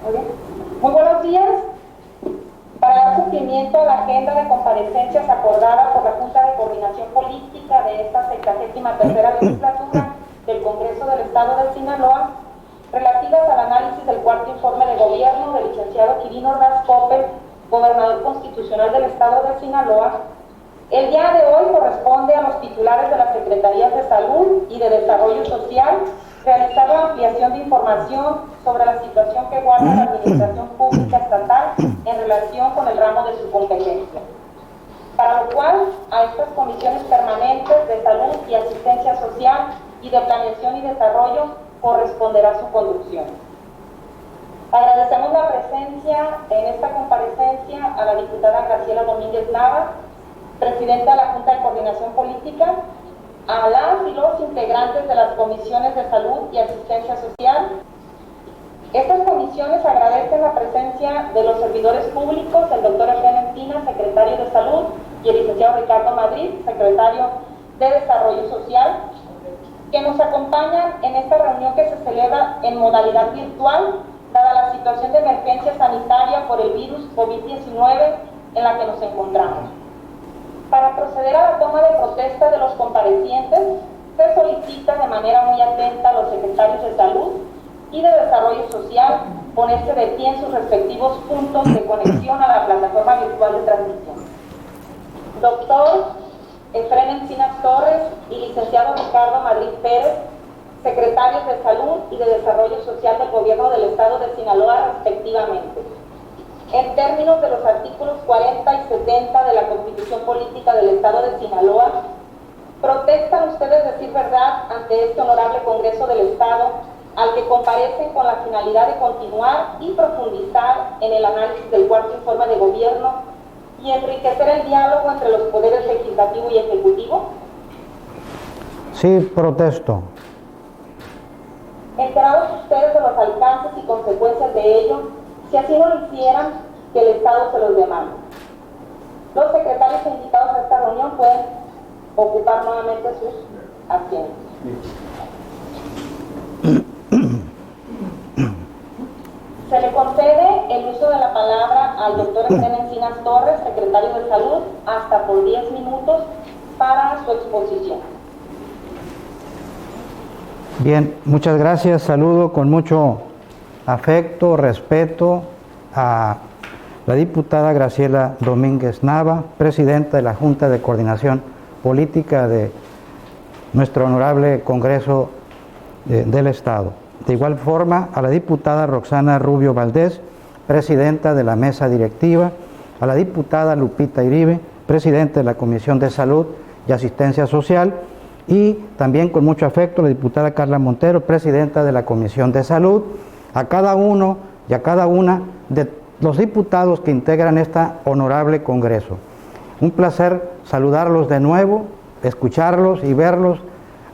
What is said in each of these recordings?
Muy bien. Muy buenos días. Para dar cumplimiento a la agenda de comparecencias acordada por la Junta de Coordinación Política de esta 63ª legislatura del Congreso del Estado de Sinaloa, relativas al análisis del cuarto informe de gobierno del licenciado Quirino Ordaz Coppel, gobernador constitucional del Estado de Sinaloa, el día de hoy corresponde a los titulares de las Secretarías de Salud y de Desarrollo Social realizar la ampliación de información sobre la situación que guarda la Administración Pública Estatal en relación con el ramo de su competencia. Para lo cual, a estas comisiones permanentes de Salud y Asistencia Social y de Planeación y Desarrollo corresponderá su conducción. Agradecemos la presencia en esta comparecencia a la diputada Graciela Domínguez Nava, presidenta de la Junta de Coordinación Política, a las y los integrantes de las comisiones de Salud y Asistencia Social. Estas comisiones agradecen la presencia de los servidores públicos, el doctor Efraín Encinas, secretario de Salud, y el licenciado Ricardo Madrid, secretario de Desarrollo Social, que nos acompañan en esta reunión que se celebra en modalidad virtual, dada la situación de emergencia sanitaria por el virus COVID-19 en la que nos encontramos. Para proceder a la toma de protesta de los comparecientes, se solicita de manera muy atenta a los secretarios de Salud y de Desarrollo Social ponerse de pie en sus respectivos puntos de conexión a la plataforma virtual de transmisión. Doctor Efraín Encinas Torres y licenciado Ricardo Madrid Pérez, secretarios de Salud y de Desarrollo Social del Gobierno del Estado de Sinaloa, respectivamente. En términos de los artículos 40 y 70 de la Constitución Política del Estado de Sinaloa, protestan ustedes decir verdad ante este honorable Congreso del Estado, al que comparecen con la finalidad de continuar y profundizar en el análisis del cuarto informe de gobierno y enriquecer el diálogo entre los poderes legislativo y ejecutivo. Sí, protesto. Enterados ustedes de los alcances y consecuencias de ello, si así no lo hicieran, que el Estado se los demande. Los secretarios invitados a esta reunión pueden ocupar nuevamente sus asientos. Se le concede el uso de la palabra al doctor Efraín Encinas Torres, secretario de Salud, hasta por 10 minutos para su exposición. Bien, muchas gracias. Saludo con mucho afecto, respeto a la diputada Graciela Domínguez Nava, presidenta de la Junta de Coordinación Política de nuestro honorable Congreso del Estado. De igual forma, a la diputada Roxana Rubio Valdés, presidenta de la mesa directiva, a la diputada Lupita Iribe, presidenta de la Comisión de Salud y Asistencia Social, y también con mucho afecto la diputada Carla Montero, presidenta de la Comisión de Salud, a cada uno y a cada una de los diputados que integran este honorable Congreso. Un placer saludarlos de nuevo, escucharlos y verlos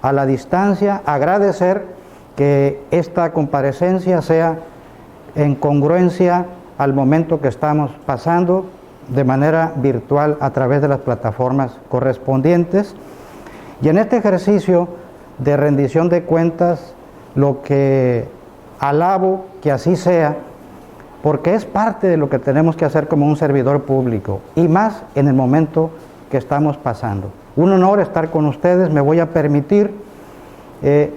a la distancia, agradecer que esta comparecencia sea en congruencia al momento que estamos pasando de manera virtual a través de las plataformas correspondientes. Y en este ejercicio de rendición de cuentas, lo que alabo que así sea, porque es parte de lo que tenemos que hacer como un servidor público, y más en el momento que estamos pasando. Un honor estar con ustedes. Me voy a permitir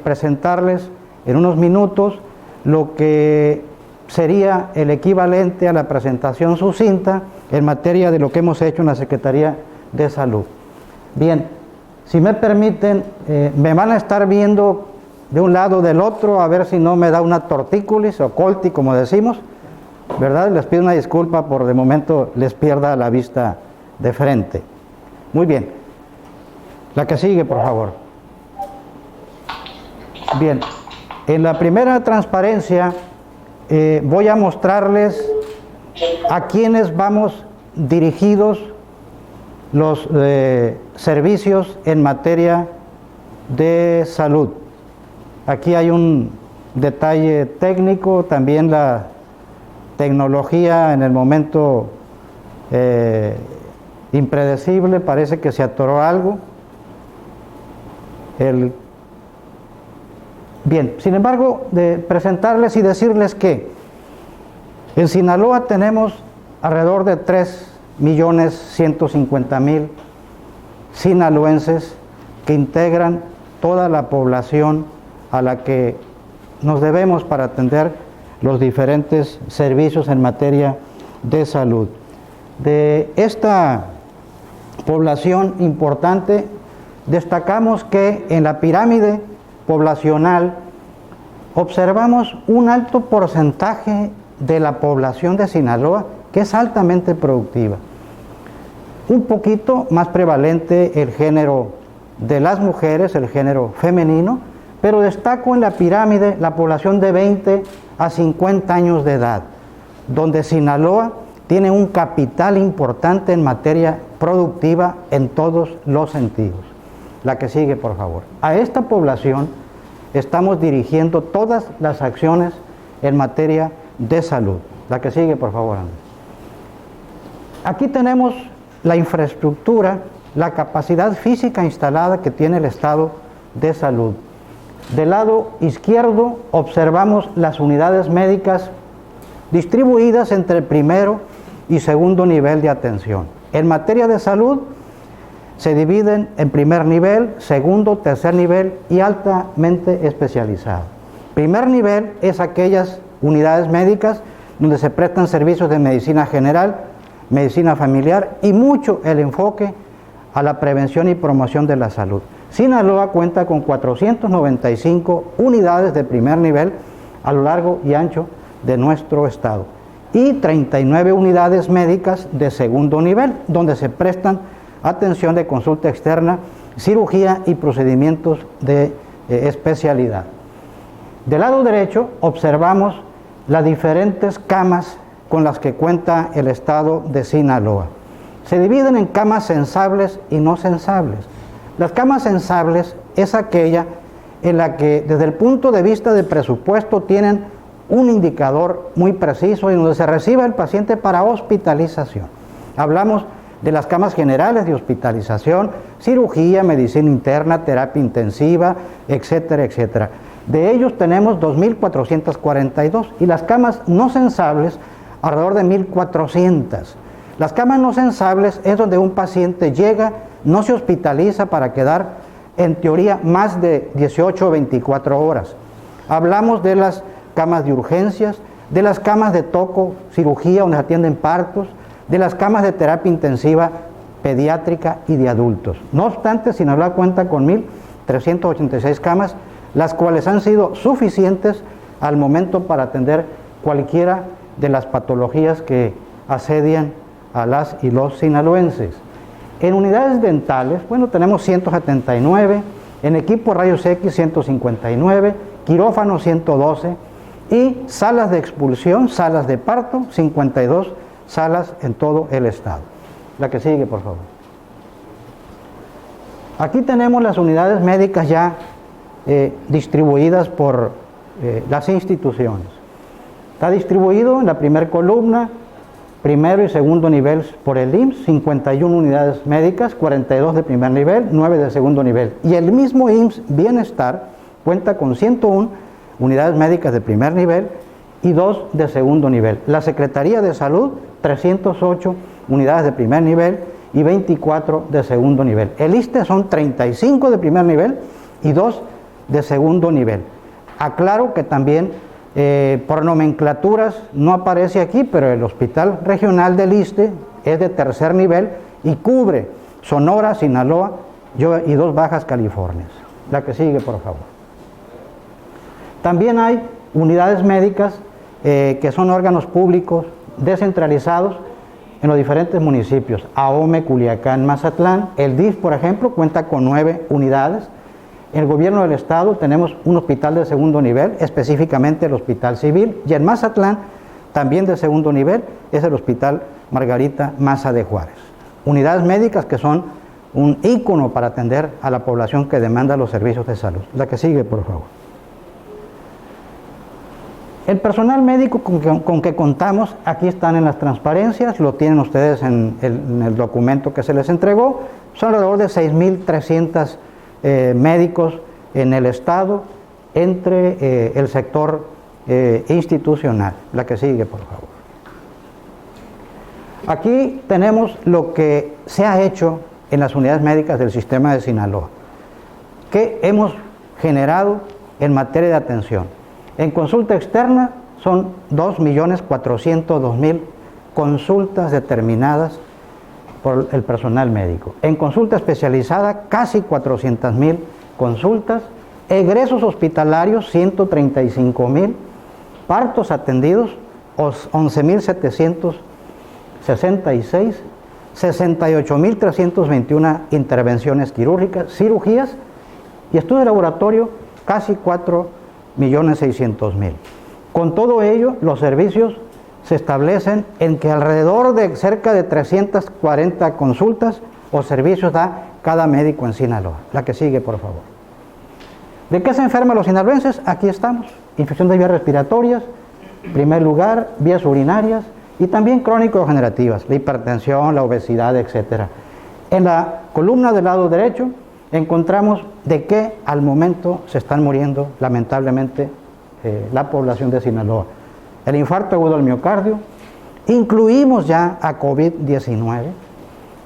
presentarles en unos minutos lo que sería el equivalente a la presentación sucinta en materia de lo que hemos hecho en la Secretaría de Salud. Bien, si me permiten, me van a estar viendo de un lado o del otro, a ver si no me da una tortícolis o colti, como decimos, ¿verdad? Les pido una disculpa por de momento les pierda la vista de frente. Muy bien. La que sigue, por favor. Bien. En la primera transparencia voy a mostrarles a quiénes vamos dirigidos los servicios en materia de salud. Aquí hay un detalle técnico, también la tecnología en el momento impredecible, parece que se atoró algo. Bien, sin embargo, de presentarles y decirles que En Sinaloa tenemos alrededor de 3.150.000 sinaloenses que integran toda la población a la que nos debemos para atender los diferentes servicios en materia de salud. De esta población importante, destacamos que en la pirámide poblacional observamos un alto porcentaje de la población de Sinaloa que es altamente productiva. Un poquito más prevalente el género de las mujeres, el género femenino, pero destaco en la pirámide la población de 20 a 50 años de edad, donde Sinaloa tiene un capital importante en materia productiva en todos los sentidos. La que sigue, por favor. A esta población estamos dirigiendo todas las acciones en materia de salud. La que sigue, por favor, Andrés. Aquí tenemos la infraestructura, la capacidad física instalada que tiene el estado de salud. Del lado izquierdo observamos las unidades médicas distribuidas entre el primero y segundo nivel de atención. En materia de salud se dividen en primer nivel, segundo, tercer nivel y altamente especializado. Primer nivel es aquellas unidades médicas donde se prestan servicios de medicina general, medicina familiar y mucho el enfoque a la prevención y promoción de la salud. Sinaloa cuenta con 495 unidades de primer nivel a lo largo y ancho de nuestro estado y 39 unidades médicas de segundo nivel, donde se prestan atención de consulta externa, cirugía y procedimientos de especialidad. Del lado derecho observamos las diferentes camas con las que cuenta el estado de Sinaloa. Se dividen en camas sensables y no sensables. Las camas sensables es aquella en la que desde el punto de vista de presupuesto tienen un indicador muy preciso y donde se recibe el paciente para hospitalización. Hablamos de las camas generales de hospitalización, cirugía, medicina interna, terapia intensiva, etcétera, etcétera. De ellos tenemos 2.442 y las camas no sensables alrededor de 1.400. Las camas no sensables es donde un paciente llega, no se hospitaliza para quedar en teoría más de 18 o 24 horas. Hablamos de las camas de urgencias, de las camas de toco, cirugía donde se atienden partos, de las camas de terapia intensiva pediátrica y de adultos. No obstante, Sinaloa cuenta con 1.386 camas, las cuales han sido suficientes al momento para atender cualquiera de las patologías que asedian a las y los sinaloenses. En unidades dentales, bueno, tenemos 179, en equipo rayos X 159, quirófano 112 y salas de expulsión, salas de parto, 52 salas en todo el estado. La que sigue, por favor. Aquí tenemos las unidades médicas ya distribuidas por las instituciones. Está distribuido en la primera columna, primero y segundo nivel por el IMSS, 51 unidades médicas, 42 de primer nivel, 9 de segundo nivel. Y el mismo IMSS Bienestar cuenta con 101 unidades médicas de primer nivel y 2 de segundo nivel. La Secretaría de Salud, 308 unidades de primer nivel y 24 de segundo nivel. El ISSSTE son 35 de primer nivel y 2 de segundo nivel. Aclaro que también por nomenclaturas no aparece aquí, pero el Hospital Regional del ISSSTE es de tercer nivel y cubre Sonora, Sinaloa y 2 Bajas Californias. La que sigue, por favor. También hay unidades médicas que son órganos públicos descentralizados en los diferentes municipios. AOME, Culiacán, Mazatlán. El DIF, por ejemplo, cuenta con 9 unidades. En el gobierno del estado tenemos un hospital de segundo nivel, específicamente el Hospital Civil, y en Mazatlán, también de segundo nivel, es el Hospital Margarita Maza de Juárez. Unidades médicas que son un ícono para atender a la población que demanda los servicios de salud. La que sigue, por favor. El personal médico con que contamos, aquí están en las transparencias, lo tienen ustedes en el documento que se les entregó, son alrededor de 6.300 médicos en el estado entre el sector institucional. La que sigue, por favor. Aquí tenemos lo que se ha hecho en las unidades médicas del sistema de Sinaloa, que hemos generado en materia de atención. En consulta externa son 2.402.000 consultas determinadas por el personal médico. En consulta especializada, casi 400.000 consultas. Egresos hospitalarios, 135.000. Partos atendidos, 11.766. 68.321 intervenciones quirúrgicas, cirugías y estudio de laboratorio, casi 4.600.000. Con todo ello, los servicios se establecen en que alrededor de cerca de 340 consultas o servicios da cada médico en Sinaloa. La que sigue, por favor. ¿De qué se enferman los sinaloenses? Aquí estamos. Infección de vías respiratorias, en primer lugar, vías urinarias, y también crónico-degenerativas, la hipertensión, la obesidad, etc. En la columna del lado derecho encontramos de qué al momento se están muriendo, lamentablemente, la población de Sinaloa. El infarto agudo al miocardio, incluimos ya a COVID-19,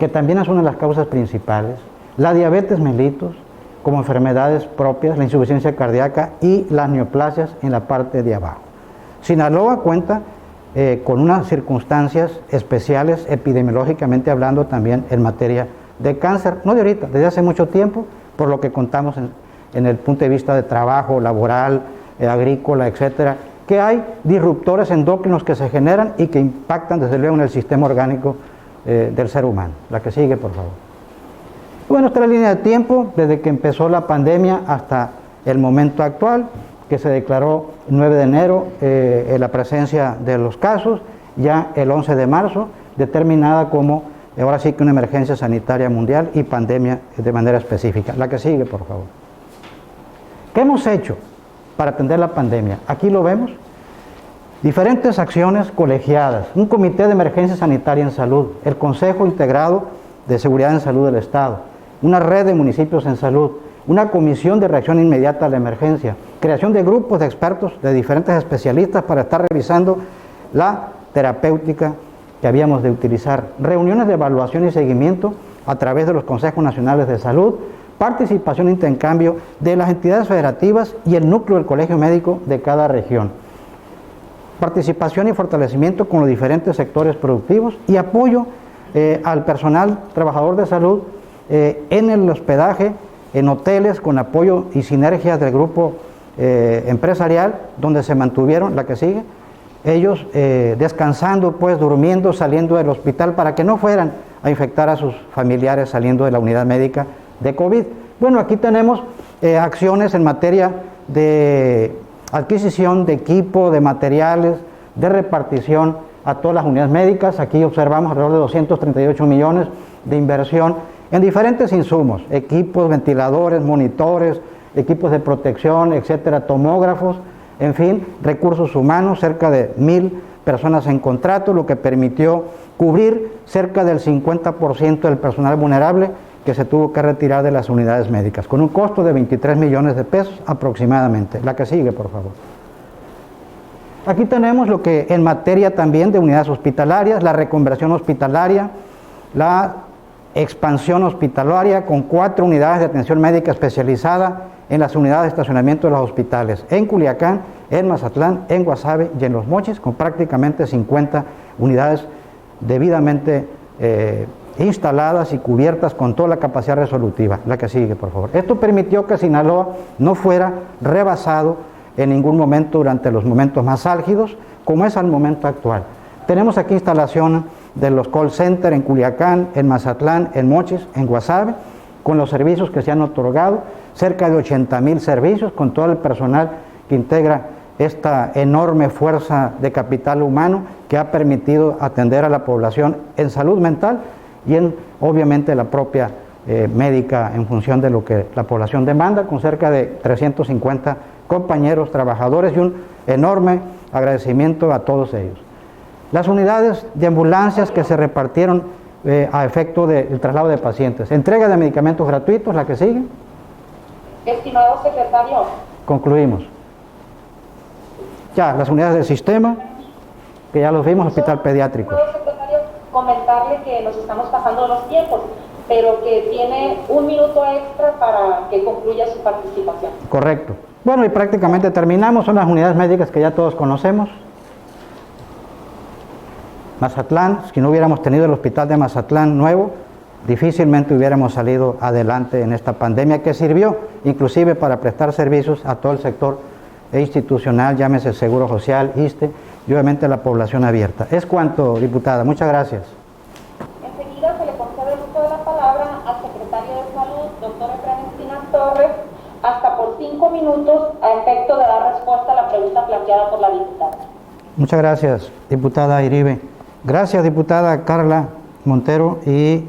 que también es una de las causas principales, la diabetes mellitus, como enfermedades propias, la insuficiencia cardíaca y las neoplasias en la parte de abajo. Sinaloa cuenta con unas circunstancias especiales epidemiológicamente hablando también en materia de cáncer, no de ahorita, desde hace mucho tiempo, por lo que contamos en el punto de vista de trabajo, laboral, agrícola, etcétera, que hay disruptores endócrinos que se generan y que impactan desde luego en el sistema orgánico del ser humano. La que sigue, por favor. Bueno, esta es la línea de tiempo desde que empezó la pandemia hasta el momento actual, que se declaró el 9 de enero la presencia de los casos, ya el 11 de marzo, determinada como, ahora sí que una emergencia sanitaria mundial y pandemia de manera específica. La que sigue, por favor. ¿Qué hemos hecho para atender la pandemia? Aquí lo vemos. Diferentes acciones colegiadas, un comité de emergencia sanitaria en salud, el Consejo Integrado de Seguridad en Salud del Estado, una red de municipios en salud, una comisión de reacción inmediata a la emergencia, creación de grupos de expertos, de diferentes especialistas para estar revisando la terapéutica que habíamos de utilizar, reuniones de evaluación y seguimiento a través de los consejos nacionales de salud, participación e intercambio de las entidades federativas y el núcleo del colegio médico de cada región, participación y fortalecimiento con los diferentes sectores productivos y apoyo al personal trabajador de salud en el hospedaje, en hoteles con apoyo y sinergias del grupo empresarial, donde se mantuvieron, la que sigue, ellos descansando, pues durmiendo, saliendo del hospital para que no fueran a infectar a sus familiares saliendo de la unidad médica de COVID. Bueno, aquí tenemos acciones en materia de adquisición de equipo, de materiales, de repartición a todas las unidades médicas. Aquí observamos alrededor de 238 millones de inversión en diferentes insumos, equipos, ventiladores, monitores, equipos de protección, etcétera, tomógrafos, en fin, recursos humanos, cerca de 1,000 personas en contrato, lo que permitió cubrir cerca del 50% del personal vulnerable que se tuvo que retirar de las unidades médicas, con un costo de 23 millones de pesos aproximadamente. La que sigue, por favor. Aquí tenemos lo que en materia también de unidades hospitalarias, la reconversión hospitalaria, la expansión hospitalaria con 4 unidades de atención médica especializada en las unidades de estacionamiento de los hospitales, en Culiacán, en Mazatlán, en Guasave y en Los Mochis, con prácticamente 50 unidades debidamente instaladas y cubiertas con toda la capacidad resolutiva. La que sigue, por favor. Esto permitió que Sinaloa no fuera rebasado en ningún momento durante los momentos más álgidos, como es al momento actual. Tenemos aquí instalación de los call centers en Culiacán, en Mazatlán, en Mochis, en Guasave, con los servicios que se han otorgado, cerca de 80,000 servicios, con todo el personal que integra esta enorme fuerza de capital humano que ha permitido atender a la población en salud mental y en, obviamente, la propia médica en función de lo que la población demanda, con cerca de 350 compañeros, trabajadores, y un enorme agradecimiento a todos ellos. Las unidades de ambulancias que se repartieron a efecto del traslado de pacientes, entrega de medicamentos gratuitos, la que sigue. Estimado secretario. Concluimos. Ya, las unidades del sistema, que ya los vimos, hospital pediátrico. Estimado secretario, comentarle que nos estamos pasando los tiempos, pero que tiene 1 minuto extra para que concluya su participación. Correcto. Bueno, y prácticamente terminamos. Son las unidades médicas que ya todos conocemos. Mazatlán, si no hubiéramos tenido el hospital de Mazatlán nuevo, difícilmente hubiéramos salido adelante en esta pandemia, que sirvió inclusive para prestar servicios a todo el sector institucional, llámese Seguro Social, ISSSTE, y obviamente a la población abierta. Es cuanto, diputada. Muchas gracias. Enseguida se le concede el uso de la palabra al secretario de Salud, doctor Efraín Encinas Torres, hasta por 5 minutos a efecto de dar respuesta a la pregunta planteada por la diputada. Muchas gracias, diputada Iribe. Gracias, diputada Carla Montero, y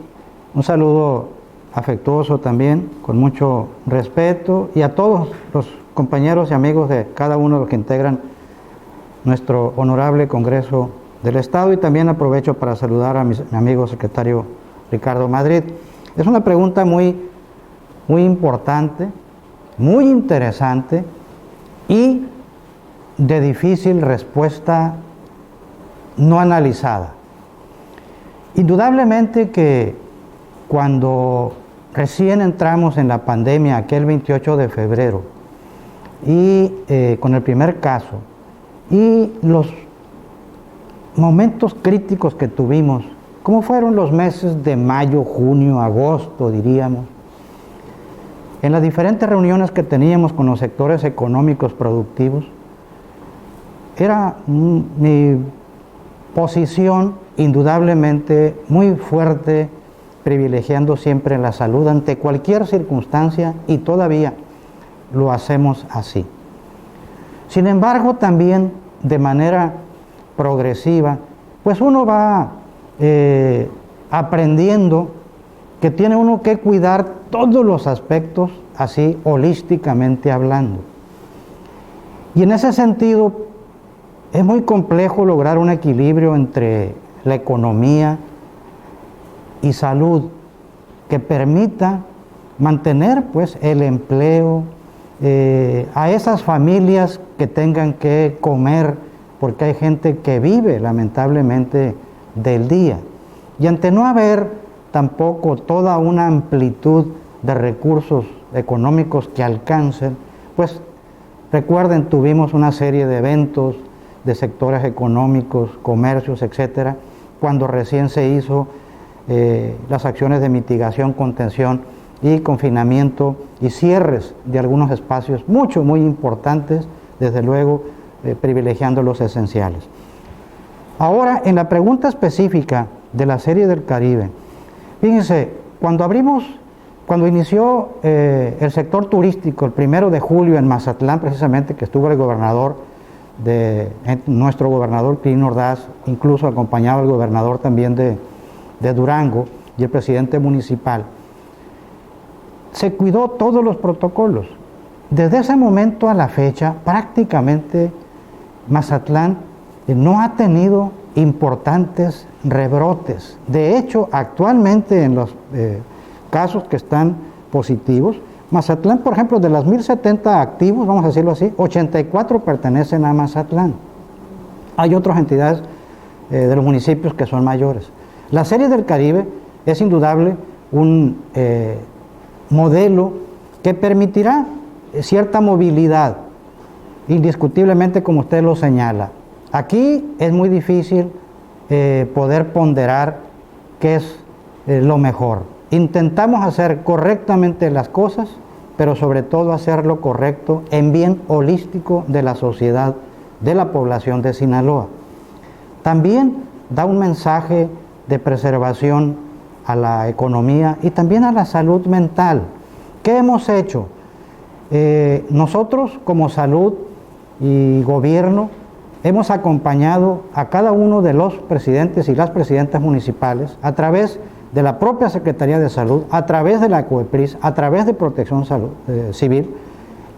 un saludo afectuoso también, con mucho respeto, y a todos los compañeros y amigos de cada uno de los que integran nuestro honorable Congreso del Estado, y también aprovecho para saludar a mi amigo secretario Ricardo Madrid. Es una pregunta muy importante, muy interesante y de difícil respuesta no analizada. Indudablemente que cuando recién entramos en la pandemia, aquel 28 de febrero, y con el primer caso, y los momentos críticos que tuvimos, como fueron los meses de mayo, junio, agosto, diríamos, en las diferentes reuniones que teníamos con los sectores económicos productivos, era mi posición indudablemente muy fuerte, privilegiando siempre la salud ante cualquier circunstancia, y todavía lo hacemos así. Sin embargo, también de manera progresiva, pues uno va aprendiendo que tiene uno que cuidar todos los aspectos, así holísticamente hablando. Y en ese sentido, es muy complejo lograr un equilibrio entre la economía y salud que permita mantener pues el empleo, a esas familias que tengan que comer, porque hay gente que vive lamentablemente del día, y ante no haber tampoco toda una amplitud de recursos económicos que alcancen, pues recuerden, tuvimos una serie de eventos de sectores económicos, comercios, etcétera, cuando recién se hizo las acciones de mitigación, contención y confinamiento y cierres de algunos espacios muy importantes, desde luego privilegiando los esenciales. Ahora, en la pregunta específica de la Serie del Caribe, fíjense, cuando inició el sector turístico el 1 de julio en Mazatlán, precisamente, que estuvo el gobernador, nuestro gobernador Quirino Ordaz, incluso acompañado el gobernador también de Durango y el presidente municipal, se cuidó todos los protocolos. Desde ese momento a la fecha, prácticamente Mazatlán no ha tenido importantes rebrotes. De hecho, actualmente en los casos que están positivos, Mazatlán, por ejemplo, de las 1070 activos, vamos a decirlo así, 84 pertenecen a Mazatlán. Hay otras entidades de los municipios que son mayores. La Serie del Caribe es indudable un modelo que permitirá cierta movilidad, indiscutiblemente, como usted lo señala. Aquí es muy difícil poder ponderar qué es lo mejor. Intentamos hacer correctamente las cosas, pero sobre todo hacerlo correcto en bien holístico de la sociedad, de la población de Sinaloa. También da un mensaje de preservación a la economía y también a la salud mental. ¿Qué hemos hecho? Nosotros, como salud y gobierno, hemos acompañado a cada uno de los presidentes y las presidentas municipales a través de la propia Secretaría de Salud, a través de la COEPRIS, a través de Protección Civil,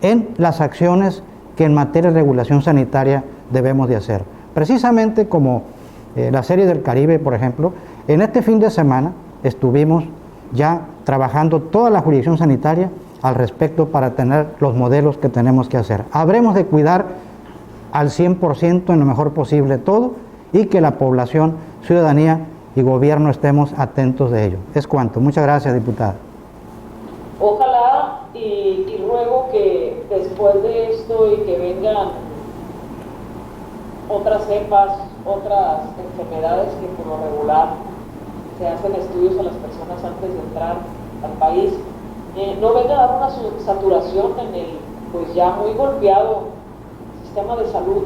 en las acciones que en materia de regulación sanitaria debemos de hacer. Precisamente como la Serie del Caribe, por ejemplo, en este fin de semana estuvimos ya trabajando toda la jurisdicción sanitaria al respecto para tener los modelos que tenemos que hacer. Habremos de cuidar al 100% en lo mejor posible todo, y que la población, ciudadanía, y gobierno estemos atentos de ello. Es cuanto. Muchas gracias, diputada. Ojalá y ruego que después de esto y que vengan otras cepas, otras enfermedades que por lo regular se hacen estudios a las personas antes de entrar al país, no venga a dar una saturación en el pues ya muy golpeado sistema de salud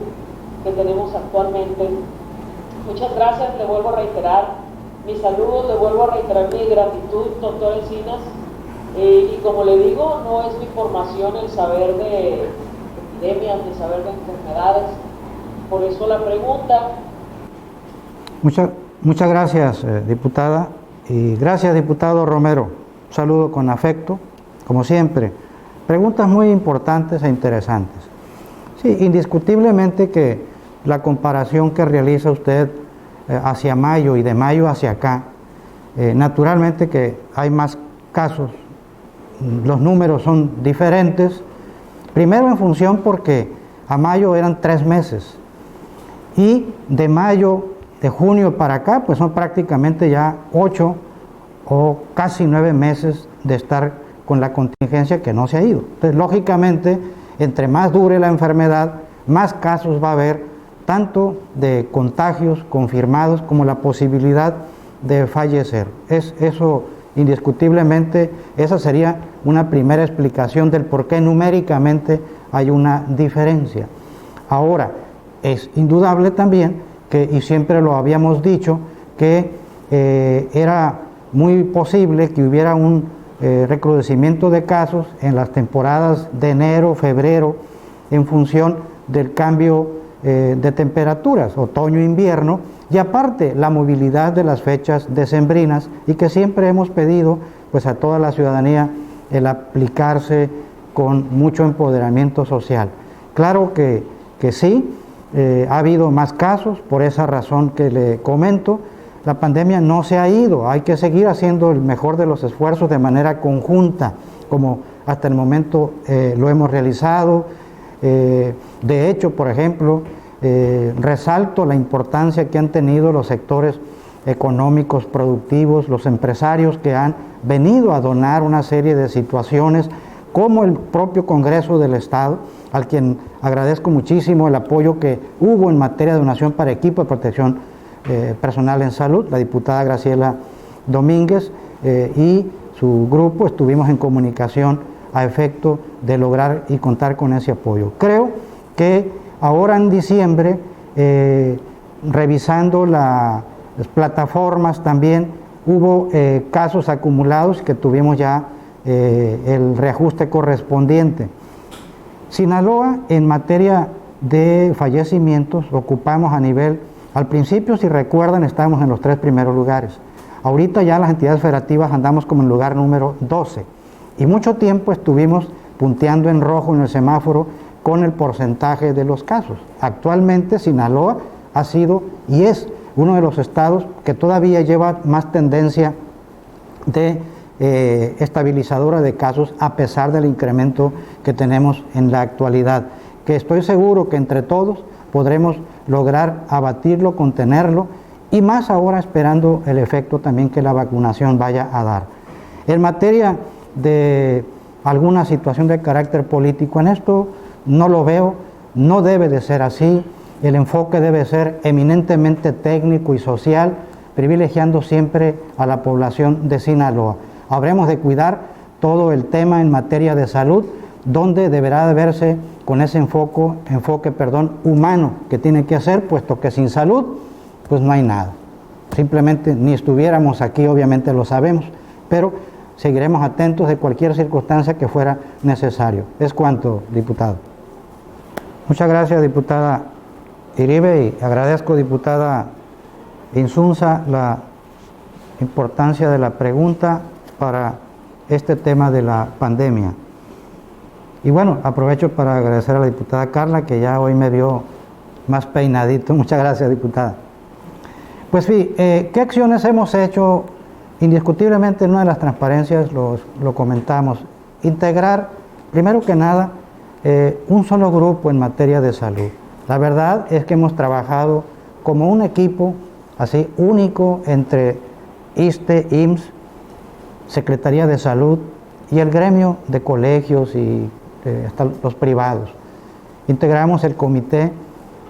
que tenemos actualmente. Muchas gracias, le vuelvo a reiterar mis saludos, le vuelvo a reiterar mi gratitud, doctor Encinas, y como le digo, no es mi formación el saber de epidemias, el saber de enfermedades, por eso la pregunta. Muchas gracias, diputada, y gracias, diputado Romero. Un saludo con afecto, como siempre. Preguntas muy importantes e interesantes. Sí, indiscutiblemente que la comparación que realiza usted hacia mayo y de mayo hacia acá, naturalmente que hay más casos, los números son diferentes, primero en función porque a mayo eran 3 meses y de junio para acá pues son prácticamente ya 8 o casi 9 meses de estar con la contingencia que no se ha ido. Entonces, lógicamente, entre más dure la enfermedad, más casos va a haber, tanto de contagios confirmados como la posibilidad de fallecer. Eso, indiscutiblemente, esa sería una primera explicación del por qué numéricamente hay una diferencia. Ahora, es indudable también que, y siempre lo habíamos dicho, que era muy posible que hubiera un recrudecimiento de casos en las temporadas de enero, febrero, en función del cambio de temperaturas, otoño-invierno, y aparte la movilidad de las fechas decembrinas, y que siempre hemos pedido pues a toda la ciudadanía el aplicarse con mucho empoderamiento social. Claro que sí, ha habido más casos, por esa razón que le comento. La pandemia no se ha ido, hay que seguir haciendo el mejor de los esfuerzos de manera conjunta, como hasta el momento lo hemos realizado. De hecho, por ejemplo, resalto la importancia que han tenido los sectores económicos, productivos, los empresarios que han venido a donar una serie de situaciones, como el propio Congreso del Estado, al quien agradezco muchísimo el apoyo que hubo en materia de donación para equipo de protección personal en salud. La diputada Graciela Domínguez y su grupo estuvimos en comunicación a efecto de lograr y contar con ese apoyo. Creo que ahora en diciembre, revisando las plataformas también, hubo casos acumulados que tuvimos ya el reajuste correspondiente. Sinaloa, en materia de fallecimientos, ocupamos a nivel, al principio, si recuerdan, estábamos en los 3 primeros lugares. Ahorita ya las entidades federativas andamos como en lugar número 12. Y mucho tiempo estuvimos punteando en rojo en el semáforo con el porcentaje de los casos. Actualmente Sinaloa ha sido y es uno de los estados que todavía lleva más tendencia de estabilizadora de casos, a pesar del incremento que tenemos en la actualidad, que estoy seguro que entre todos podremos lograr abatirlo, contenerlo, y más ahora esperando el efecto también que la vacunación vaya a dar. En materia de alguna situación de carácter político, en esto no lo veo, no debe de ser así. El enfoque debe ser eminentemente técnico y social, privilegiando siempre a la población de Sinaloa. Habremos de cuidar todo el tema en materia de salud, donde deberá de verse con ese enfoque humano que tiene que hacer, puesto que sin salud pues no hay nada. Simplemente ni estuviéramos aquí, obviamente lo sabemos, pero seguiremos atentos de cualquier circunstancia que fuera necesario. Es cuanto, diputado. Muchas gracias, diputada Iribe, y agradezco, diputada Insunza, la importancia de la pregunta para este tema de la pandemia. Y bueno, aprovecho para agradecer a la diputada Carla, que ya hoy me vio más peinadito. Muchas gracias, diputada. Pues sí, ¿qué acciones hemos hecho? Indiscutiblemente en una de las transparencias lo comentamos. Integrar, primero que nada, un solo grupo en materia de salud. La verdad es que hemos trabajado como un equipo así único entre ISSSTE, IMSS, Secretaría de Salud y el gremio de colegios y hasta los privados. Integramos el Comité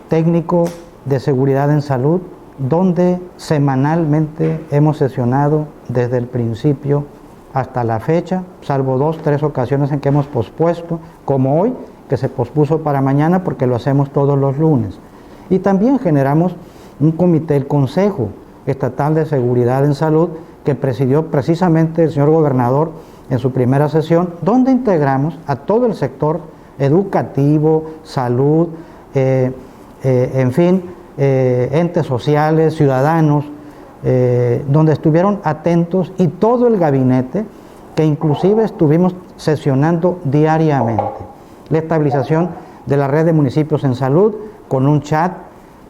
Técnico de Seguridad en Salud, donde semanalmente hemos sesionado desde el principio hasta la fecha, salvo 2 o 3 ocasiones en que hemos pospuesto, como hoy, que se pospuso para mañana porque lo hacemos todos los lunes. Y también generamos un comité, el Consejo Estatal de Seguridad en Salud, que presidió precisamente el señor gobernador en su primera sesión, donde integramos a todo el sector educativo, salud, en fin, entes sociales, ciudadanos, donde estuvieron atentos, y todo el gabinete, que inclusive estuvimos sesionando diariamente. La estabilización de la red de municipios en salud, con un chat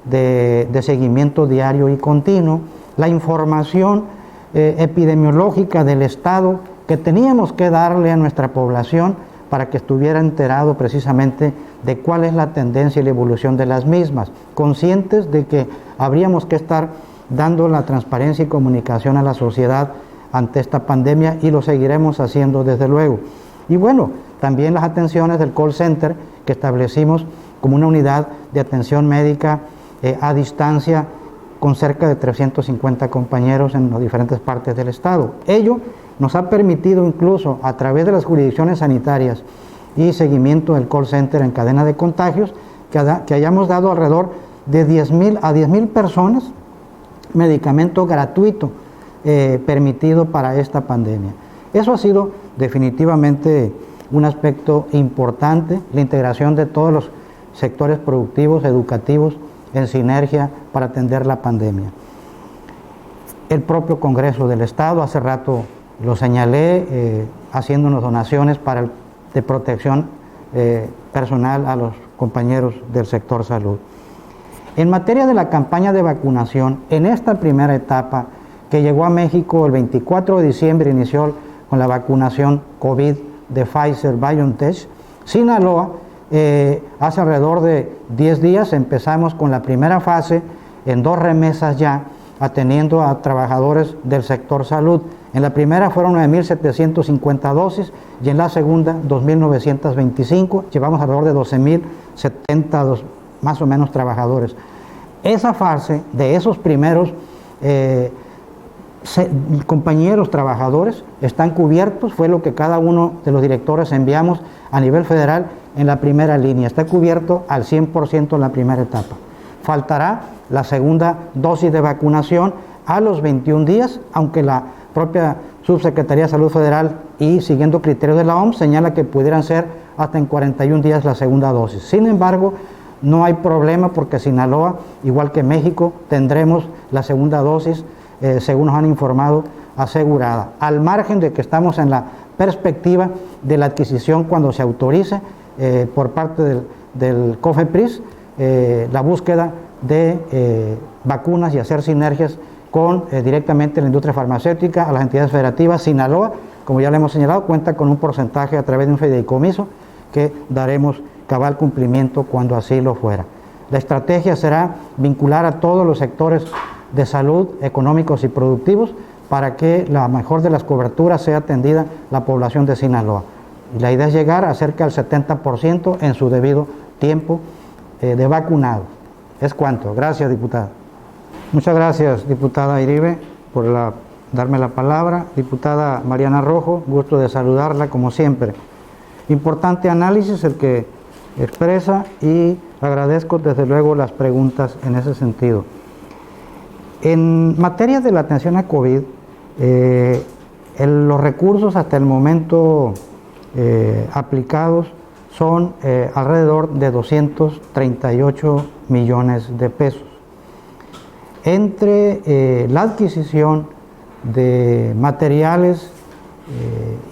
de seguimiento diario y continuo, la información epidemiológica del Estado que teníamos que darle a nuestra población para que estuviera enterado precisamente de cuál es la tendencia y la evolución de las mismas, conscientes de que habríamos que estar dando la transparencia y comunicación a la sociedad ante esta pandemia, y lo seguiremos haciendo desde luego. Y bueno, también las atenciones del call center que establecimos como una unidad de atención médica a distancia con cerca de 350 compañeros en las diferentes partes del estado. Ello nos ha permitido incluso, a través de las jurisdicciones sanitarias y seguimiento del call center en cadena de contagios, que hayamos dado alrededor de 10,000 a 10,000 personas medicamento gratuito permitido para esta pandemia. Eso ha sido definitivamente un aspecto importante, la integración de todos los sectores productivos, educativos, en sinergia para atender la pandemia. El propio Congreso del Estado, hace rato lo señalé, haciéndonos donaciones de protección personal a los compañeros del sector salud. En materia de la campaña de vacunación, en esta primera etapa que llegó a México el 24 de diciembre, inició con la vacunación COVID de Pfizer-BioNTech, Sinaloa, hace alrededor de 10 días empezamos con la primera fase en 2 remesas ya, atendiendo a trabajadores del sector salud. En la primera fueron 9,750 dosis y en la segunda 2,925. Llevamos alrededor de 12,070 más o menos trabajadores. Esa fase de esos primeros compañeros trabajadores están cubiertos, fue lo que cada uno de los directores enviamos a nivel federal en la primera línea. Está cubierto al 100% en la primera etapa. Faltará la segunda dosis de vacunación a los 21 días, aunque la propia Subsecretaría de Salud Federal, y siguiendo criterios de la OMS, señala que pudieran ser hasta en 41 días la segunda dosis. Sin embargo, no hay problema porque Sinaloa, igual que México, tendremos la segunda dosis, según nos han informado, asegurada, al margen de que estamos en la perspectiva de la adquisición cuando se autorice por parte del COFEPRIS la búsqueda de vacunas y hacer sinergias con directamente la industria farmacéutica, a las entidades federativas. Sinaloa, como ya le hemos señalado, cuenta con un porcentaje a través de un fideicomiso que daremos cabal cumplimiento cuando así lo fuera. La estrategia será vincular a todos los sectores de salud, económicos y productivos, para que la mejor de las coberturas sea atendida la población de Sinaloa. Y la idea es llegar a cerca del 70% en su debido tiempo de vacunados. Es cuanto. Gracias, diputada. Muchas gracias, diputada Iribe, por darme la palabra. Diputada Mariana Rojo, gusto de saludarla como siempre. Importante análisis el que expresa, y agradezco desde luego las preguntas en ese sentido. En materia de la atención a COVID, los recursos hasta el momento aplicados son alrededor de 238 millones de pesos. Entre la adquisición de materiales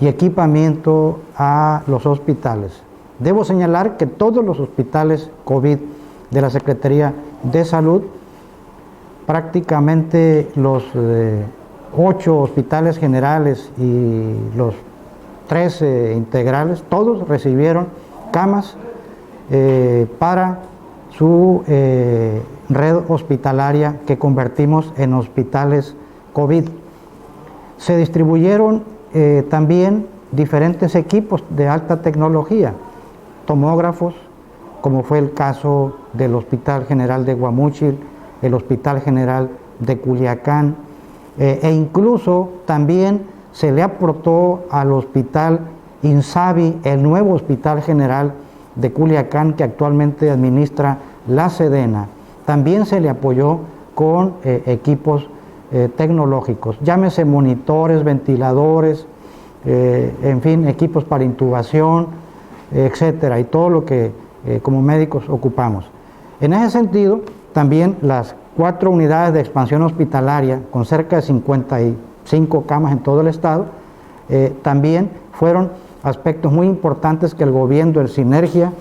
y equipamiento a los hospitales, debo señalar que todos los hospitales COVID de la Secretaría de Salud, prácticamente los 8 hospitales generales y los 13 integrales, todos recibieron camas para su red hospitalaria que convertimos en hospitales COVID. Se distribuyeron también diferentes equipos de alta tecnología, tomógrafos, como fue el caso del Hospital General de Guamúchil, el Hospital General de Culiacán, e incluso también se le aportó al Hospital INSABI, el nuevo Hospital General de Culiacán que actualmente administra la Sedena. También se le apoyó con equipos tecnológicos, llámese monitores, ventiladores, en fin, equipos para intubación, etcétera, y todo lo que como médicos ocupamos. En ese sentido, también las 4 unidades de expansión hospitalaria, con cerca de 55 camas en todo el estado, también fueron aspectos muy importantes que el gobierno, en sinergia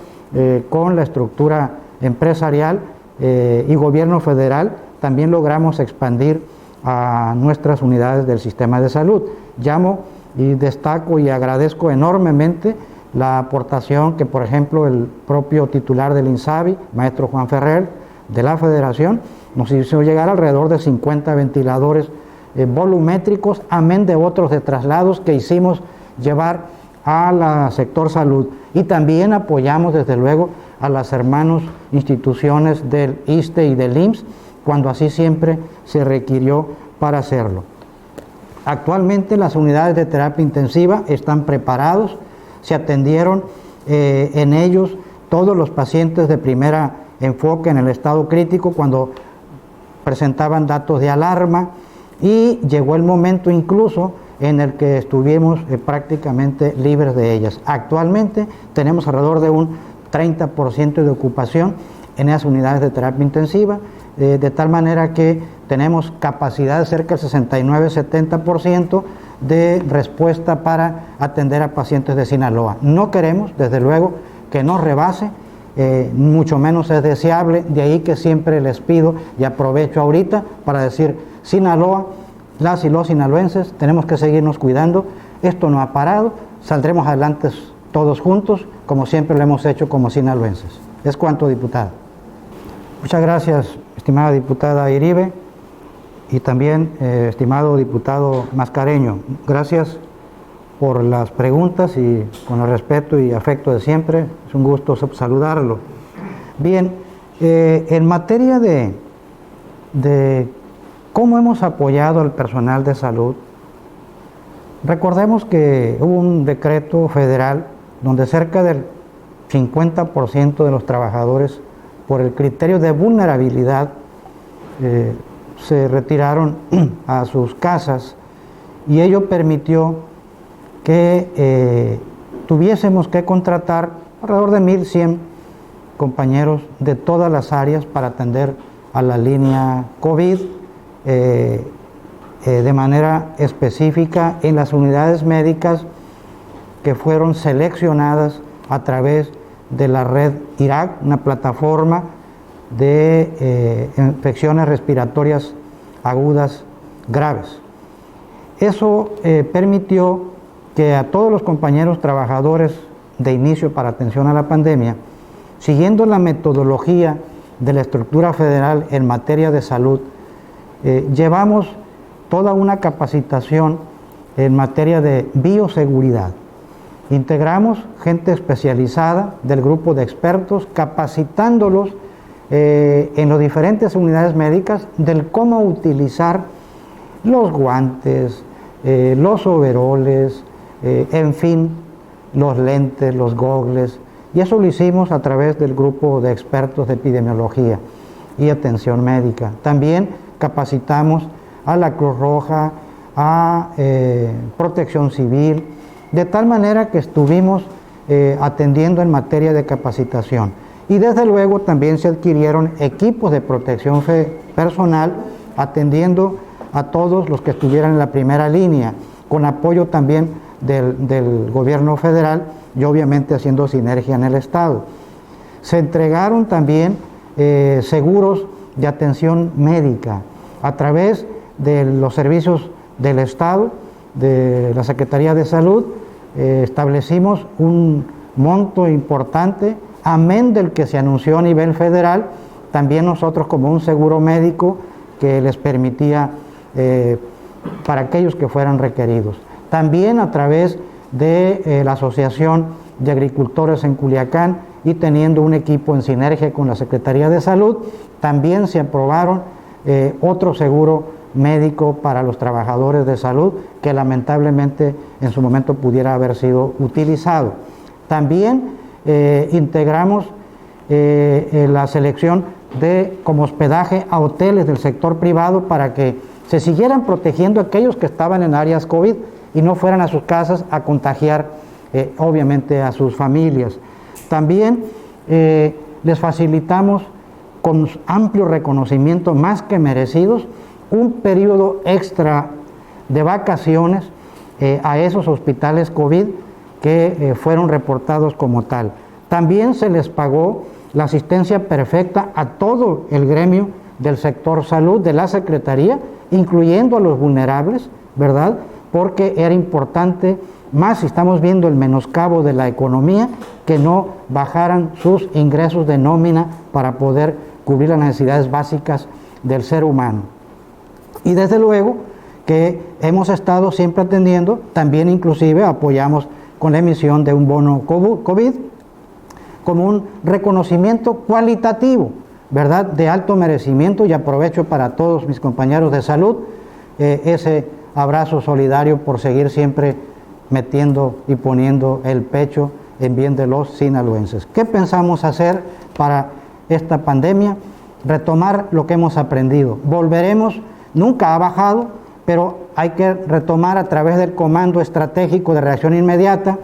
con la estructura empresarial y gobierno federal, también logramos expandir a nuestras unidades del sistema de salud. Llamo y destaco y agradezco enormemente la aportación que, por ejemplo, el propio titular del INSABI, maestro Juan Ferrer, de la Federación, nos hizo llegar alrededor de 50 ventiladores volumétricos, amén de otros de traslados que hicimos llevar al sector salud. Y también apoyamos, desde luego, a las hermanas instituciones del ISSSTE y del IMSS, cuando así siempre se requirió para hacerlo. Actualmente las unidades de terapia intensiva están preparados, se atendieron en ellos todos los pacientes de primera enfoque en el estado crítico cuando presentaban datos de alarma, y llegó el momento incluso en el que estuvimos prácticamente libres de ellas. Actualmente tenemos alrededor de un 30% de ocupación en esas unidades de terapia intensiva, de tal manera que tenemos capacidad de cerca del 69-70% de respuesta para atender a pacientes de Sinaloa. No queremos, desde luego, que nos rebase, mucho menos es deseable, de ahí que siempre les pido y aprovecho ahorita para decir: Sinaloa, las y los sinaloenses tenemos que seguirnos cuidando, esto no ha parado, saldremos adelante todos juntos, como siempre lo hemos hecho como sinaloenses. Es cuanto, diputada. Muchas gracias, estimada diputada Iribe, y también estimado diputado Mascareño. Gracias por las preguntas y con el respeto y afecto de siempre. Es un gusto saludarlo. Bien, en materia de cómo hemos apoyado al personal de salud, recordemos que hubo un decreto federal donde cerca del 50% de los trabajadores, por el criterio de vulnerabilidad, se retiraron a sus casas, y ello permitió que tuviésemos que contratar alrededor de 1,100 compañeros de todas las áreas para atender a la línea COVID de manera específica en las unidades médicas que fueron seleccionadas a través de la red IRAC, una plataforma de infecciones respiratorias agudas graves. Eso permitió que a todos los compañeros trabajadores de inicio para atención a la pandemia, siguiendo la metodología de la estructura federal en materia de salud, llevamos toda una capacitación en materia de bioseguridad. Integramos gente especializada del grupo de expertos, capacitándolos en las diferentes unidades médicas del cómo utilizar los guantes, los overoles, en fin, los lentes, los gogles, y eso lo hicimos a través del grupo de expertos de epidemiología y atención médica. También capacitamos a la Cruz Roja, a Protección Civil, de tal manera que estuvimos atendiendo en materia de capacitación. Y desde luego también se adquirieron equipos de protección personal, atendiendo a todos los que estuvieran en la primera línea, con apoyo también del gobierno federal y obviamente haciendo sinergia en el estado. Se entregaron también seguros de atención médica a través de los servicios del estado, de la Secretaría de Salud. Establecimos un monto importante, amén del que se anunció a nivel federal, también nosotros como un seguro médico que les permitía para aquellos que fueran requeridos. También a través de la Asociación de Agricultores en Culiacán y teniendo un equipo en sinergia con la Secretaría de Salud, también se aprobaron otro seguro médico para los trabajadores de salud que lamentablemente en su momento pudiera haber sido utilizado. También integramos la selección como hospedaje a hoteles del sector privado para que se siguieran protegiendo a aquellos que estaban en áreas COVID y no fueran a sus casas a contagiar obviamente a sus familias. También les facilitamos con amplio reconocimiento más que merecidos un periodo extra de vacaciones a esos hospitales COVID que fueron reportados como tal. También se les pagó la asistencia perfecta a todo el gremio del sector salud de la Secretaría, incluyendo a los vulnerables, ¿verdad? Porque era importante, más si estamos viendo el menoscabo de la economía, que no bajaran sus ingresos de nómina para poder cubrir las necesidades básicas del ser humano. Y desde luego que hemos estado siempre atendiendo, también inclusive apoyamos con la emisión de un bono COVID como un reconocimiento cualitativo, ¿verdad?, de alto merecimiento, y aprovecho para todos mis compañeros de salud ese abrazo solidario por seguir siempre metiendo y poniendo el pecho en bien de los sinaloenses. ¿Qué pensamos hacer para esta pandemia? Retomar lo que hemos aprendido. Volveremos, nunca ha bajado, pero hay que retomar a través del Comando Estratégico de Reacción Inmediata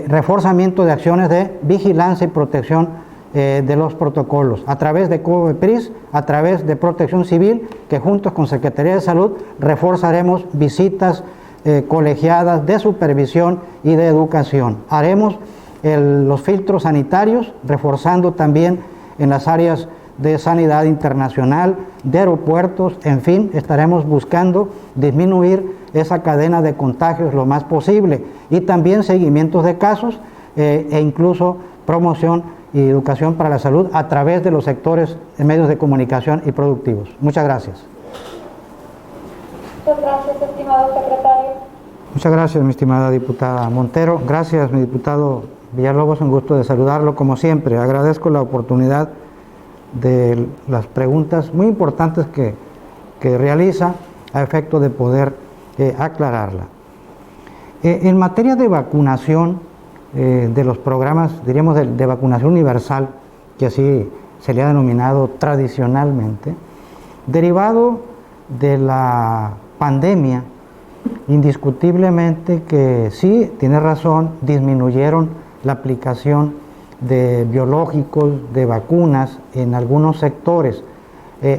reforzamiento de acciones de vigilancia y protección de los protocolos, a través de COEPRIS, a través de Protección Civil, que juntos con Secretaría de Salud reforzaremos visitas colegiadas de supervisión y de educación. Haremos los filtros sanitarios, reforzando también en las áreas de sanidad internacional, de aeropuertos, en fin, estaremos buscando disminuir esa cadena de contagios lo más posible, y también seguimientos de casos e incluso promoción y educación para la salud a través de los sectores de medios de comunicación y productivos. Muchas gracias. Muchas gracias, estimado secretario. Muchas gracias, mi estimada diputada Montero. Gracias, mi diputado Villalobos, un gusto de saludarlo como siempre. Agradezco la oportunidad de las preguntas muy importantes que realiza a efecto de poder aclararla. En materia de vacunación, de los programas, diríamos, de vacunación universal, que así se le ha denominado tradicionalmente, derivado de la pandemia, indiscutiblemente que sí, tiene razón, disminuyeron la aplicación de biológicos, de vacunas en algunos sectores,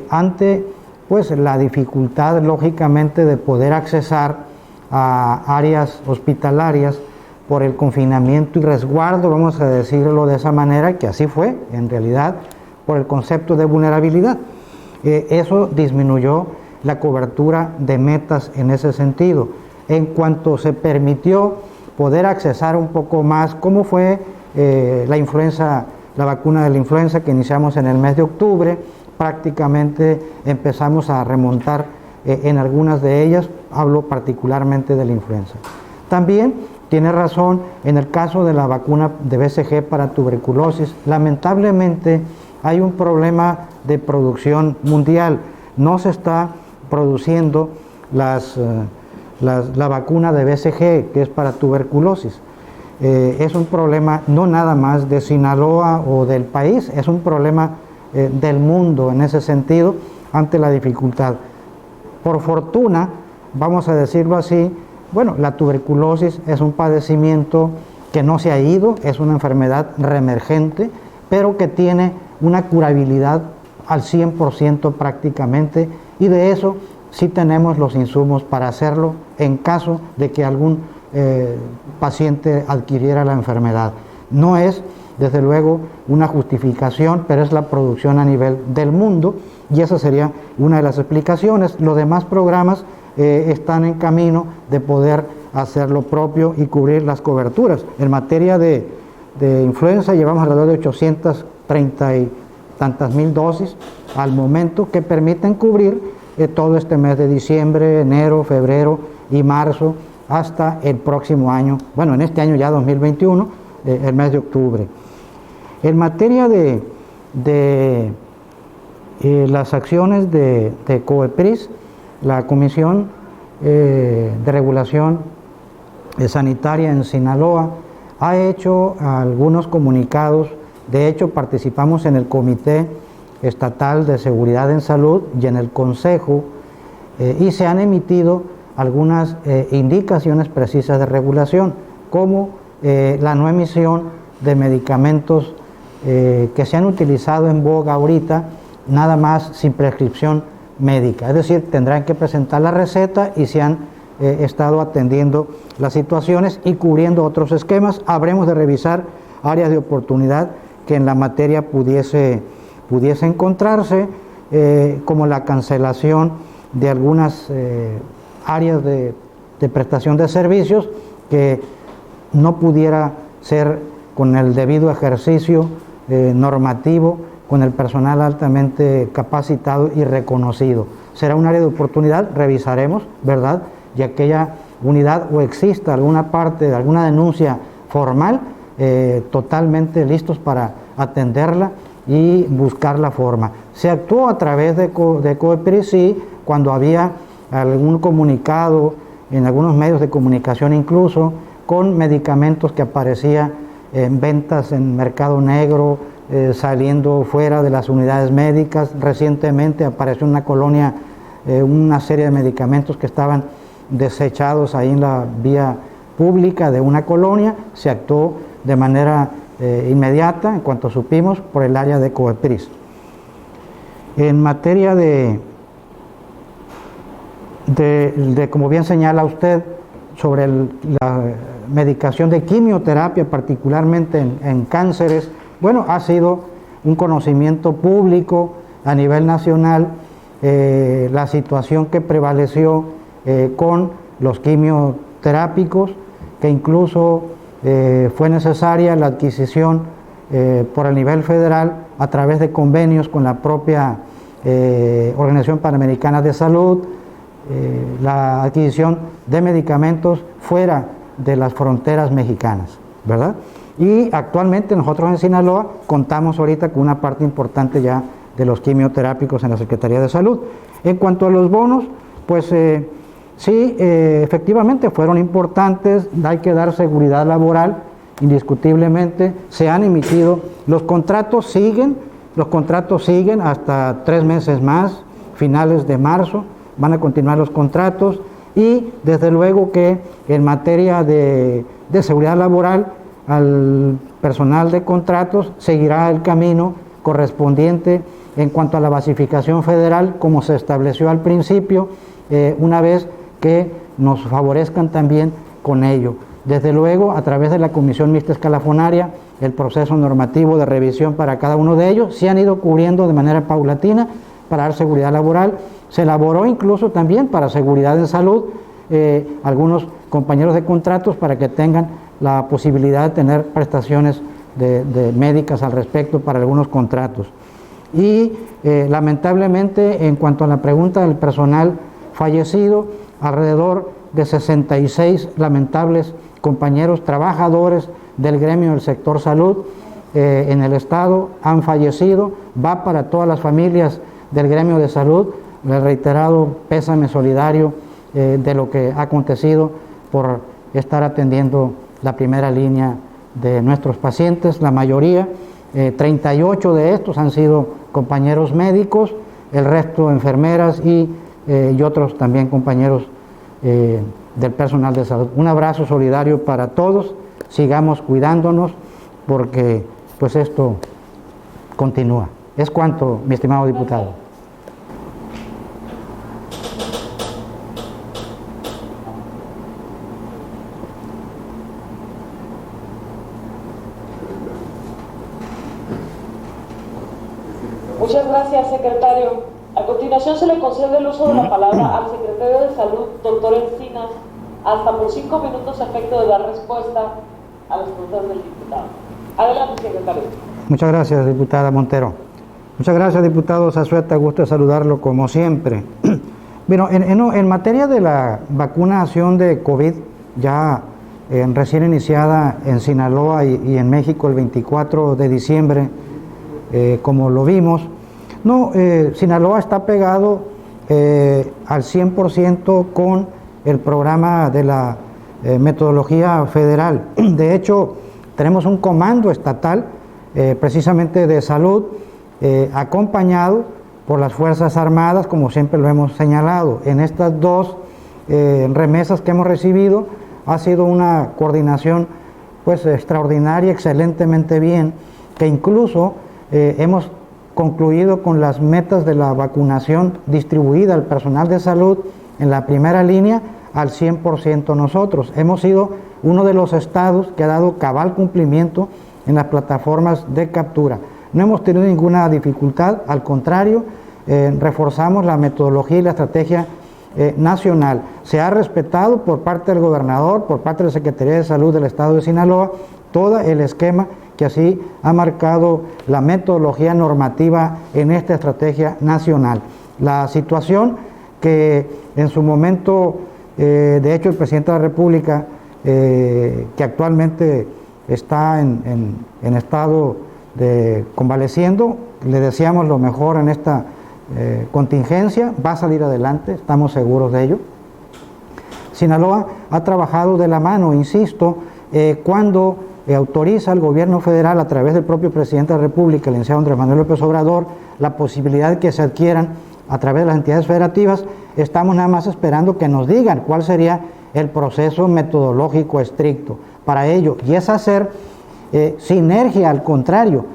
ante pues la dificultad lógicamente de poder accesar a áreas hospitalarias por el confinamiento y resguardo, vamos a decirlo de esa manera, que así fue en realidad, por el concepto de vulnerabilidad. Eso disminuyó la cobertura de metas en ese sentido. En cuanto se permitió poder accesar un poco más, como fue la influenza, la vacuna de la influenza que iniciamos en el mes de octubre, prácticamente empezamos a remontar en algunas de ellas, hablo particularmente de la influenza. También tiene razón en el caso de la vacuna de BCG para tuberculosis. Lamentablemente hay un problema de producción mundial, no se está produciendo la vacuna de BCG, que es para tuberculosis. Es un problema no nada más de Sinaloa o del país, es un problema del mundo en ese sentido, ante la dificultad. Por fortuna, vamos a decirlo así, bueno, la tuberculosis es un padecimiento que no se ha ido, es una enfermedad reemergente, pero que tiene una curabilidad al 100% prácticamente, y de eso sí tenemos los insumos para hacerlo en caso de que algún paciente adquiriera la enfermedad. No es, desde luego, una justificación, pero es la producción a nivel del mundo, y esa sería una de las explicaciones. Los demás programas están en camino de poder hacer lo propio y cubrir las coberturas. En materia de influenza llevamos alrededor de 830 tantas mil dosis al momento que permiten cubrir todo este mes de diciembre, enero, febrero y marzo hasta el próximo año, bueno, en este año ya 2021, el mes de octubre. En materia de las acciones de COEPRIS, la Comisión de Regulación Sanitaria en Sinaloa ha hecho algunos comunicados. De hecho, participamos en el Comité Estatal de Seguridad en Salud y en el Consejo, y se han emitido algunas indicaciones precisas de regulación, como la no emisión de medicamentos que se han utilizado en boga ahorita, nada más sin prescripción médica. Es decir, tendrán que presentar la receta y se han estado atendiendo las situaciones y cubriendo otros esquemas. Habremos de revisar áreas de oportunidad que en la materia pudiese encontrarse, como la cancelación de algunas áreas de prestación de servicios que no pudiera ser con el debido ejercicio normativo, con el personal altamente capacitado y reconocido. Será un área de oportunidad, revisaremos, ¿verdad? Y aquella unidad o exista alguna parte de alguna denuncia formal, totalmente listos para atenderla y buscar la forma. Se actuó a través de COEPRIS, sí, cuando había algún comunicado en algunos medios de comunicación, incluso con medicamentos que aparecían en ventas en mercado negro, saliendo fuera de las unidades médicas. Recientemente apareció en una colonia una serie de medicamentos que estaban desechados ahí en la vía pública de una colonia. Se actuó de manera inmediata, en cuanto supimos, por el área de COEPRIS. En materia de como bien señala usted, sobre la medicación de quimioterapia, particularmente en cánceres, bueno, ha sido un conocimiento público a nivel nacional la situación que prevaleció con los quimioterápicos, que incluso fue necesaria la adquisición por el nivel federal a través de convenios con la propia Organización Panamericana de Salud, la adquisición de medicamentos fuera de las fronteras mexicanas, ¿verdad? Y actualmente nosotros en Sinaloa contamos ahorita con una parte importante ya de los quimioterápicos en la Secretaría de Salud. En cuanto a los bonos, pues sí, efectivamente fueron importantes, hay que dar seguridad laboral, indiscutiblemente, se han emitido, los contratos siguen hasta 3 meses más, finales de marzo, van a continuar los contratos, y desde luego que en materia de seguridad laboral, al personal de contratos seguirá el camino correspondiente en cuanto a la basificación federal, como se estableció al principio, una vez que nos favorezcan también con ello. Desde luego, a través de la Comisión Mixta Escalafonaria, el proceso normativo de revisión para cada uno de ellos se han ido cubriendo de manera paulatina para dar seguridad laboral. Se elaboró incluso también para seguridad en salud, algunos compañeros de contratos para que tengan la posibilidad de tener prestaciones de médicas al respecto para algunos contratos. Y lamentablemente, en cuanto a la pregunta del personal fallecido, alrededor de 66 lamentables compañeros trabajadores del gremio del sector salud en el estado han fallecido. Va para todas las familias del gremio de salud el reiterado pésame solidario de lo que ha acontecido por estar atendiendo la primera línea de nuestros pacientes. La mayoría, 38 de estos han sido compañeros médicos, el resto enfermeras y otros también compañeros del personal de salud. Un abrazo solidario para todos, sigamos cuidándonos porque pues esto continúa. Es cuanto, mi estimado diputado. Muchas gracias, secretario. A continuación se le concede el uso de la palabra al secretario de Salud, doctor Encinas, hasta por 5 minutos a efecto de dar respuesta a las preguntas del diputado. Adelante, secretario. Muchas gracias, diputada Montero. Muchas gracias, diputado Zazueta, gusto de saludarlo como siempre. Bueno, en materia de la vacunación de COVID, ya recién iniciada en Sinaloa y en México el 24 de diciembre, como lo vimos, Sinaloa está pegado al 100% con el programa de la metodología federal. De hecho, tenemos un comando estatal precisamente de salud, acompañado por las Fuerzas Armadas, como siempre lo hemos señalado. En estas dos remesas que hemos recibido ha sido una coordinación pues extraordinaria, excelentemente bien, que incluso hemos concluido con las metas de la vacunación distribuida al personal de salud en la primera línea al 100% nosotros. Hemos sido uno de los estados que ha dado cabal cumplimiento en las plataformas de captura. No hemos tenido ninguna dificultad, al contrario, reforzamos la metodología y la estrategia nacional. Se ha respetado por parte del gobernador, por parte de la Secretaría de Salud del Estado de Sinaloa, todo el esquema que así ha marcado la metodología normativa en esta estrategia nacional. La situación que en su momento, de hecho, el presidente de la República, que actualmente está en estado de convaleciendo, le deseamos lo mejor en esta contingencia, va a salir adelante, estamos seguros de ello. Sinaloa ha trabajado de la mano, insisto, cuando autoriza al gobierno federal a través del propio presidente de la República, el licenciado Andrés Manuel López Obrador, la posibilidad de que se adquieran a través de las entidades federativas. Estamos nada más esperando que nos digan cuál sería el proceso metodológico estricto para ello, y es hacer sinergia, al contrario,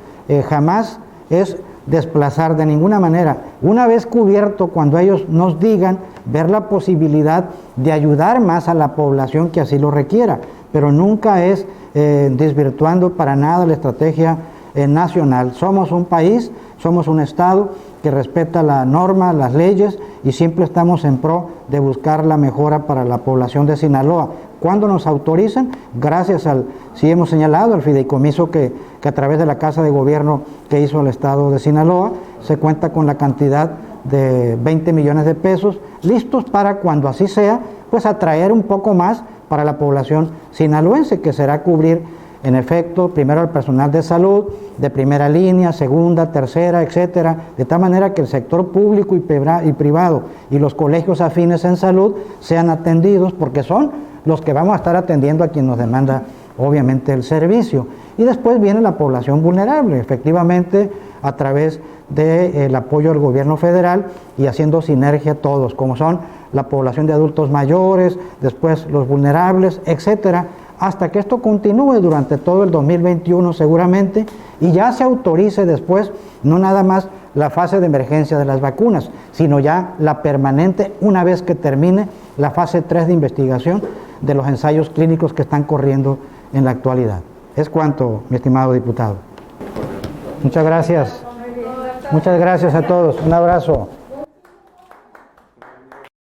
jamás es desplazar de ninguna manera. Una vez cubierto, cuando ellos nos digan, ver la posibilidad de ayudar más a la población que así lo requiera, pero nunca es desvirtuando para nada la estrategia nacional. Somos un país, somos un estado que respeta la norma, las leyes, y siempre estamos en pro de buscar la mejora para la población de Sinaloa. Cuando nos autorizan, gracias al, sí hemos señalado, al fideicomiso que a través de la Casa de Gobierno que hizo el Estado de Sinaloa, se cuenta con la cantidad de 20 millones de pesos, listos para, cuando así sea, pues atraer un poco más para la población sinaloense, que será cubrir, en efecto, primero al personal de salud, de primera línea, segunda, tercera, etcétera, de tal manera que el sector público y privado y los colegios afines en salud sean atendidos, porque son los que vamos a estar atendiendo a quien nos demanda, obviamente, el servicio. Y después viene la población vulnerable, efectivamente, a través del apoyo del gobierno federal y haciendo sinergia todos, como son la población de adultos mayores, después los vulnerables, etcétera, hasta que esto continúe durante todo el 2021 seguramente, y ya se autorice después no nada más la fase de emergencia de las vacunas, sino ya la permanente, una vez que termine la fase 3 de investigación de los ensayos clínicos que están corriendo en la actualidad. Es cuanto, mi estimado diputado. Muchas gracias. Muchas gracias a todos. Un abrazo.